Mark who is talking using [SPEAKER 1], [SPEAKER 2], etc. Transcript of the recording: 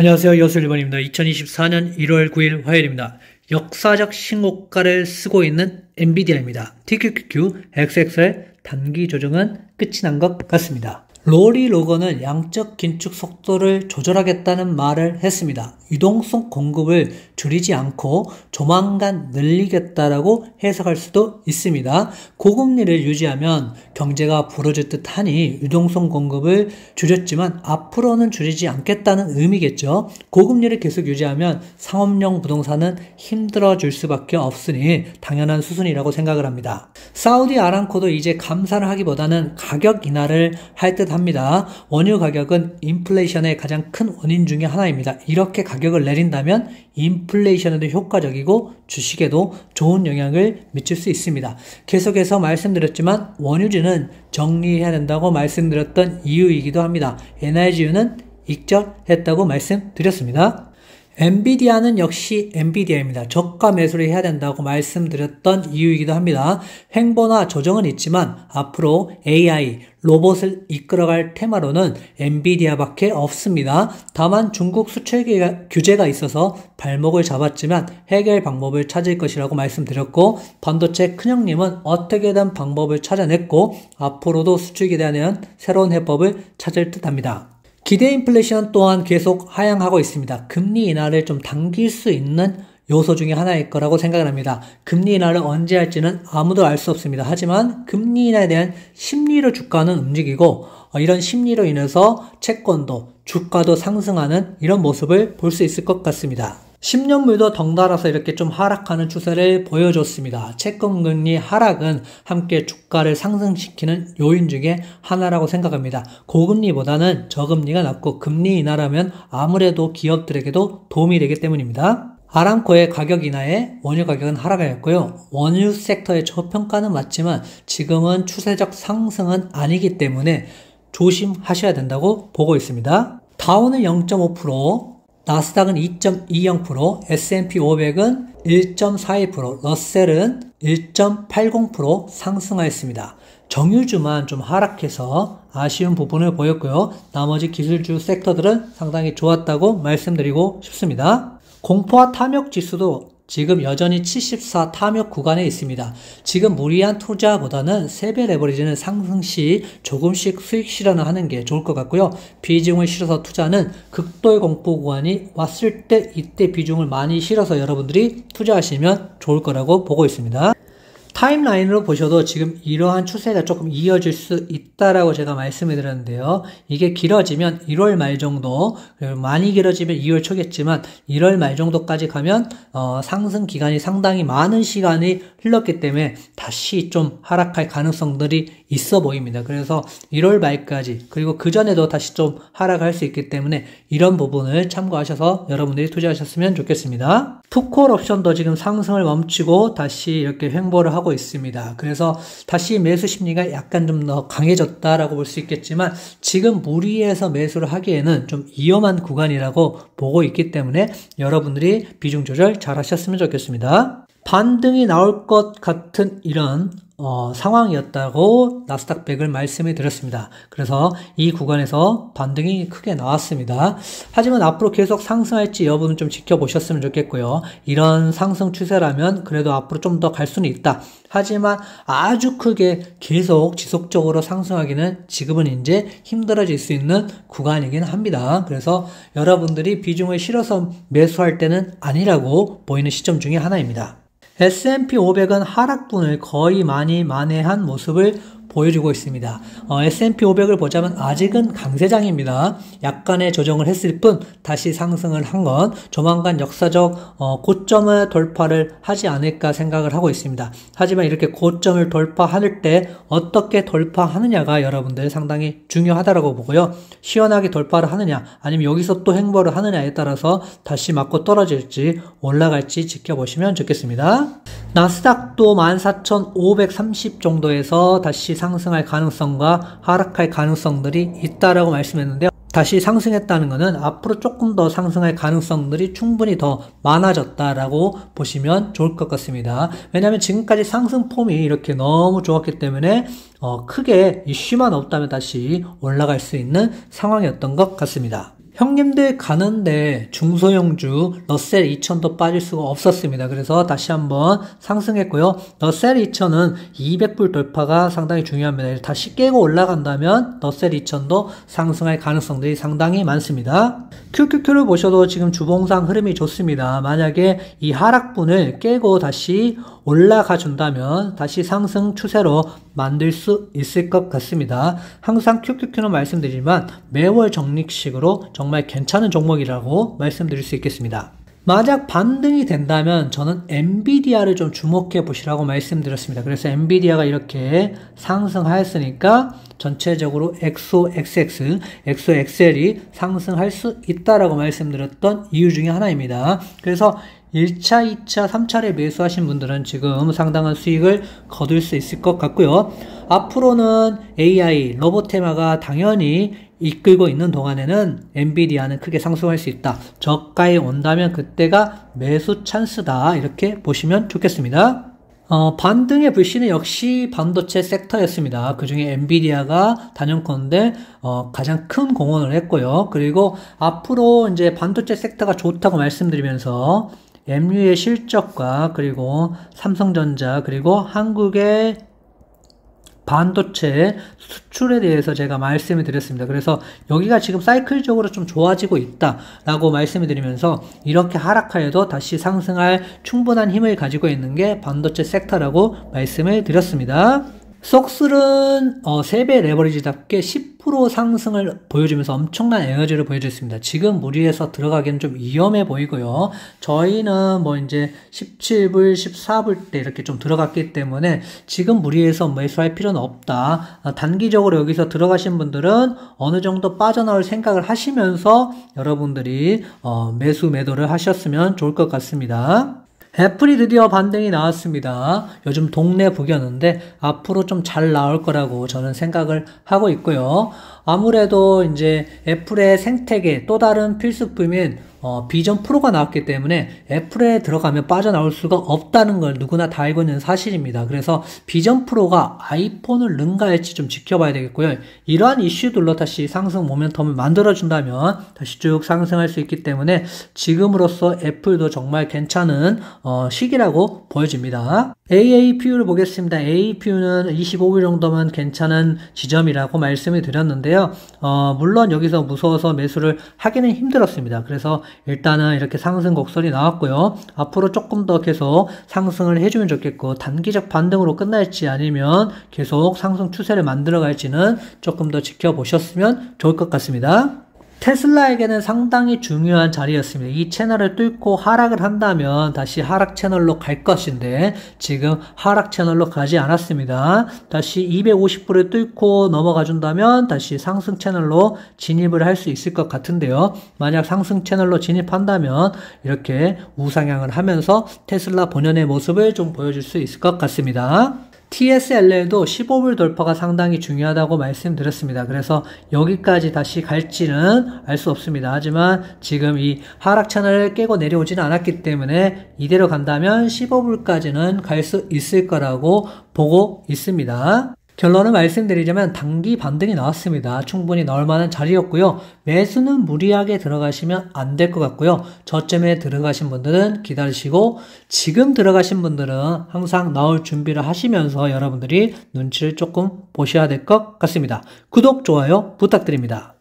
[SPEAKER 1] 안녕하세요. 여수 1번입니다. 2024년 1월 9일 화요일입니다. 역사적 신고가를 쓰고 있는 엔비디아입니다. TQQQ XXL 단기 조정은 끝이 난 것 같습니다. 로리 로건은 양적 긴축 속도를 조절하겠다는 말을 했습니다. 유동성 공급을 줄이지 않고 조만간 늘리겠다라고 해석할 수도 있습니다. 고금리를 유지하면 경제가 부러질 듯 하니 유동성 공급을 줄였지만 앞으로는 줄이지 않겠다는 의미겠죠. 고금리를 계속 유지하면 상업용 부동산은 힘들어질 수밖에 없으니 당연한 수순이라고 생각을 합니다. 사우디 아람코도 이제 감산을 하기보다는 가격 인하를 할 듯 합니다. 원유 가격은 인플레이션의 가장 큰 원인 중에 하나입니다. 이렇게 가격을 내린다면 인플레이션에도 효과적이고 주식에도 좋은 영향을 미칠 수 있습니다. 계속해서 말씀드렸지만 원유주는 정리해야 된다고 말씀드렸던 이유이기도 합니다. NIGU는 익절했다고 말씀드렸습니다. 엔비디아는 역시 엔비디아입니다. 저가 매수를 해야 된다고 말씀드렸던 이유이기도 합니다. 횡보나 조정은 있지만 앞으로 AI, 로봇을 이끌어갈 테마로는 엔비디아밖에 없습니다. 다만 중국 수출 규제가 있어서 발목을 잡았지만 해결 방법을 찾을 것이라고 말씀드렸고, 반도체 큰형님은 어떻게든 방법을 찾아냈고 앞으로도 수출 규제에 새로운 해법을 찾을 듯합니다. 기대 인플레이션 또한 계속 하향하고 있습니다. 금리 인하를 좀 당길 수 있는 요소 중에 하나일 거라고 생각을 합니다. 금리 인하를 언제 할지는 아무도 알 수 없습니다. 하지만 금리 인하에 대한 심리로 주가는 움직이고 이런 심리로 인해서 채권도 주가도 상승하는 이런 모습을 볼 수 있을 것 같습니다. 10년물도 덩달아서 이렇게 좀 하락하는 추세를 보여줬습니다. 채권금리 하락은 함께 주가를 상승시키는 요인 중에 하나라고 생각합니다. 고금리보다는 저금리가 낫고 금리 인하라면 아무래도 기업들에게도 도움이 되기 때문입니다. 아람코의 가격 인하에 원유 가격은 하락하였고요. 원유 섹터의 저평가는 맞지만 지금은 추세적 상승은 아니기 때문에 조심하셔야 된다고 보고 있습니다. 다우는 0.5%, 나스닥은 2.20%, S&P 500은 1.42%, 러셀은 1.80% 상승하였습니다. 정유주만 좀 하락해서 아쉬운 부분을 보였고요. 나머지 기술주 섹터들은 상당히 좋았다고 말씀드리고 싶습니다. 공포와 탐욕 지수도 지금 여전히 74 탐욕 구간에 있습니다. 지금 무리한 투자보다는 세배 레버리지는 상승 시 조금씩 수익 실현을 하는 게 좋을 것 같고요. 비중을 실어서 투자는 극도의 공포 구간이 왔을 때 이때 비중을 많이 실어서 여러분들이 투자하시면 좋을 거라고 보고 있습니다. 타임라인으로 보셔도 지금 이러한 추세가 조금 이어질 수 있다라고 제가 말씀을 드렸는데요. 이게 길어지면 1월 말 정도, 많이 길어지면 2월 초겠지만 1월 말 정도까지 가면 상승 기간이 상당히 많은 시간이 흘렀기 때문에 다시 좀 하락할 가능성들이 있어 보입니다. 그래서 1월 말까지, 그리고 그 전에도 다시 좀 하락할 수 있기 때문에 이런 부분을 참고하셔서 여러분들이 투자하셨으면 좋겠습니다. 풋콜 옵션도 지금 상승을 멈추고 다시 이렇게 횡보를 하고 있습니다. 그래서 다시 매수 심리가 약간 좀 더 강해졌다라고 볼 수 있겠지만 지금 무리해서 매수를 하기에는 좀 위험한 구간이라고 보고 있기 때문에 여러분들이 비중 조절 잘 하셨으면 좋겠습니다. 반등이 나올 것 같은 이런 상황이었다고 나스닥 100을 말씀해 드렸습니다. 그래서 이 구간에서 반등이 크게 나왔습니다. 하지만 앞으로 계속 상승할지 여부는 좀 지켜보셨으면 좋겠고요. 이런 상승 추세라면 그래도 앞으로 좀 더 갈 수는 있다. 하지만 아주 크게 계속 지속적으로 상승하기는 지금은 이제 힘들어질 수 있는 구간이긴 합니다. 그래서 여러분들이 비중을 실어서 매수할 때는 아니라고 보이는 시점 중에 하나입니다. S&P 500은 하락분을 거의 많이 만회한 모습을 보여주고 있습니다. S&P 500을 보자면 아직은 강세장입니다. 약간의 조정을 했을 뿐 다시 상승을 한 건 조만간 역사적 고점을 돌파를 하지 않을까 생각을 하고 있습니다. 하지만 이렇게 고점을 돌파할 때 어떻게 돌파하느냐가 여러분들 상당히 중요하다고 보고요. 시원하게 돌파를 하느냐 아니면 여기서 또 횡보를 하느냐에 따라서 다시 맞고 떨어질지 올라갈지 지켜보시면 좋겠습니다. 나스닥도 14,530 정도에서 다시 상승할 가능성과 하락할 가능성들이 있다라고 말씀했는데요. 다시 상승했다는 것은 앞으로 조금 더 상승할 가능성들이 충분히 더 많아졌다라고 보시면 좋을 것 같습니다. 왜냐하면 지금까지 상승 폼이 이렇게 너무 좋았기 때문에 크게 이슈만 없다면 다시 올라갈 수 있는 상황이었던 것 같습니다. 형님들 가는데 중소형주 러셀 2000도 빠질 수가 없었습니다. 그래서 다시 한번 상승했고요. 러셀 2000은 200불 돌파가 상당히 중요합니다. 다시 깨고 올라간다면 러셀 2000도 상승할 가능성들이 상당히 많습니다. QQQ를 보셔도 지금 주봉상 흐름이 좋습니다. 만약에 이 하락분을 깨고 다시 올라가 준다면 다시 상승 추세로 만들 수 있을 것 같습니다. 항상 QQQ는 말씀드리지만 매월 적립식으로 정말 괜찮은 종목이라고 말씀드릴 수 있겠습니다. 만약 반등이 된다면 저는 엔비디아를 좀 주목해 보시라고 말씀드렸습니다. 그래서 엔비디아가 이렇게 상승하였으니까 전체적으로 XOXX, XOXL이 상승할 수 있다라고 말씀드렸던 이유 중에 하나입니다. 그래서 1차, 2차, 3차를 매수하신 분들은 지금 상당한 수익을 거둘 수 있을 것 같고요. 앞으로는 AI, 로보테마가 당연히 이끌고 있는 동안에는 엔비디아는 크게 상승할 수 있다. 저가에 온다면 그때가 매수 찬스다. 이렇게 보시면 좋겠습니다. 반등의 불씨는 역시 반도체 섹터였습니다. 그 중에 엔비디아가 단연컨대 가장 큰 공헌을 했고요. 그리고 앞으로 이제 반도체 섹터가 좋다고 말씀드리면서 MU의 실적과 그리고 삼성전자 그리고 한국의 반도체 수출에 대해서 제가 말씀을 드렸습니다. 그래서 여기가 지금 사이클적으로 좀 좋아지고 있다라고 말씀을 드리면서 이렇게 하락하여도 다시 상승할 충분한 힘을 가지고 있는 게 반도체 섹터라고 말씀을 드렸습니다. 속슬은 3배 레버리지답게 10% 상승을 보여주면서 엄청난 에너지를 보여줬습니다. 지금 무리해서 들어가기는 좀 위험해 보이고요. 저희는 뭐 이제 17불, 14불 때 이렇게 좀 들어갔기 때문에 지금 무리해서 매수할 필요는 없다. 단기적으로 여기서 들어가신 분들은 어느 정도 빠져나올 생각을 하시면서 여러분들이 매도를 하셨으면 좋을 것 같습니다. 애플이 드디어 반등이 나왔습니다. 요즘 동네 북이었는데 앞으로 좀 잘 나올 거라고 저는 생각을 하고 있고요. 아무래도 이제 애플의 생태계 또 다른 필수품인 비전 프로가 나왔기 때문에 애플에 들어가면 빠져나올 수가 없다는 걸 누구나 다 알고 있는 사실입니다. 그래서 비전 프로가 아이폰을 능가할지 좀 지켜봐야 되겠고요. 이러한 이슈들로 다시 상승 모멘텀을 만들어준다면 다시 쭉 상승할 수 있기 때문에 지금으로서 애플도 정말 괜찮은 시기라고 보여집니다. AAPU를 보겠습니다. AAPU는 25불 정도면 괜찮은 지점이라고 말씀을 드렸는데요. 물론 여기서 무서워서 매수를 하기는 힘들었습니다. 그래서 일단은 이렇게 상승 곡선이 나왔고요. 앞으로 조금 더 계속 상승을 해주면 좋겠고 단기적 반등으로 끝날지 아니면 계속 상승 추세를 만들어 갈지는 조금 더 지켜보셨으면 좋을 것 같습니다. 테슬라에게는 상당히 중요한 자리였습니다. 이 채널을 뚫고 하락을 한다면 다시 하락 채널로 갈 것인데 지금 하락 채널로 가지 않았습니다. 다시 250불을 뚫고 넘어가 준다면 다시 상승 채널로 진입을 할 수 있을 것 같은데요. 만약 상승 채널로 진입한다면 이렇게 우상향을 하면서 테슬라 본연의 모습을 좀 보여줄 수 있을 것 같습니다. TSLL도 15불 돌파가 상당히 중요하다고 말씀드렸습니다. 그래서 여기까지 다시 갈지는 알 수 없습니다. 하지만 지금 이 하락 채널을 깨고 내려오지는 않았기 때문에 이대로 간다면 15불까지는 갈 수 있을 거라고 보고 있습니다. 결론을 말씀드리자면 단기 반등이 나왔습니다. 충분히 나올 만한 자리였고요. 매수는 무리하게 들어가시면 안 될 것 같고요. 저점에 들어가신 분들은 기다리시고 지금 들어가신 분들은 항상 나올 준비를 하시면서 여러분들이 눈치를 조금 보셔야 될 것 같습니다. 구독, 좋아요 부탁드립니다.